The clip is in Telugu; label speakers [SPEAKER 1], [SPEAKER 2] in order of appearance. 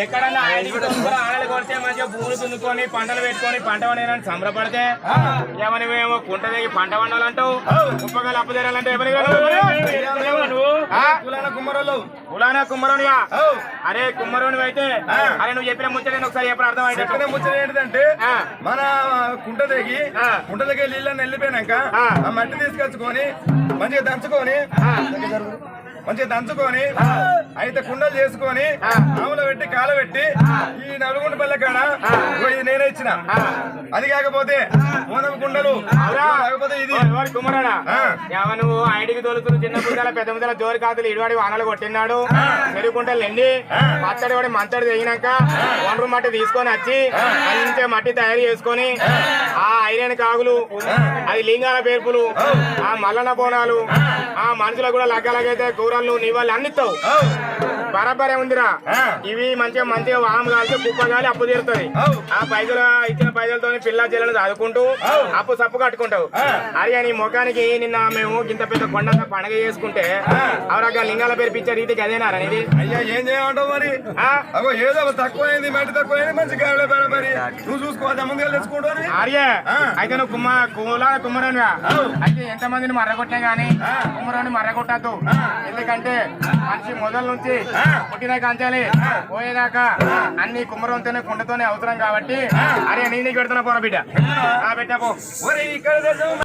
[SPEAKER 1] ఎక్కడన్నా ఆడలు కొడితే మంచిగా భూములు దున్నుకొని పంటలు పెట్టుకొని పంట పండాలని సంబరపడితే ఏమని మేము కుంట దిగి పంట పండాలంటావు కుప్పగాలు అప్పు తీరాలంటే కులానా కుమ్మరోనిగా అరే కుమ్మరోని అయితే అరే నువ్వు చెప్పిన ముచ్చట ఒకసారి ఎప్పుడు అర్థం అయితే
[SPEAKER 2] ముచ్చట ఏంటంటే మన కుంట దగ్గర నీళ్ళని వెళ్ళిపోయినాక ఆ మట్టి తీసుకొచ్చుకొని మంచిగా దంచుకొని అయితే కుండలు చేసుకొని ఆవులో పెట్టి కాలబెట్టి ఈ నలుగుండ పల్లె కాడ ఇది నేనే ఇచ్చిన అది కాకపోతే ఓనమ కుండలు కాకపోతే ఇది
[SPEAKER 1] కుమ్మరాడా నువ్వు ఐడికి తోలుతున్న చిన్న ముద్దల పెద్ద ముద్దల జోరి కాదులు ఇడివాడి వానలు కొట్టినాడు చెరుకుంటలు ఎండి పచ్చడి వాడి మంతడి తెగినాక ఒండ్రు మట్టి తీసుకొని వచ్చి మంచిగా మట్టి తయారు చేసుకొని ఆ ఐరన్ కాగులు అది లింగాల పేర్పులు ఆ మల్లన బోనాలు ఆ మనుషులకు కూడా లగ్గలకైతే కూరలు నీళ్ళు అన్నిస్తావు బరాబరే ఉందిరా ఇవి మంచిగా వాము కాల్చి కుప్ప గాలి అప్పు తీరుతుంది ఆ పైసలు ఇచ్చిన పైసలతో పిల్ల చెల్లెలు చదువుకుంటూ అప్పు సప్పు కట్టుకుంటావు అరే నీ ముఖానికి నిన్న మేము ఇంత పెద్ద కొండంత పండగ చేసుకుంటే అవరగా లింగాల పేరు పిచ్చే రీతికి అదేనారా ఇది
[SPEAKER 2] అయ్యా ఏం చేయమంటావు మరి అగో ఏదో తక్కువైంది మట్టి తక్కువైంది మంచి గాలి మరి నువ్వు చూసుకోవాలి ముందుగా తెచ్చుకుంటావు అరే
[SPEAKER 1] అయితే నువ్వు కుమ్మరానివా అయితే ఎంత మందిని మర్రగొట్టే గానీ కుమ్మరాని మర్రగొట్టద్దు ఎందుకంటే మనిషి మొదల నుంచి పుట్టిన కంచాలి పోయేదాకా అన్ని కుమ్మరంతోనే కుండతోనే అవసరం కాబట్టి అరే నేను పెడుతున్నా పోరా బిడ్డ పెట్టపో.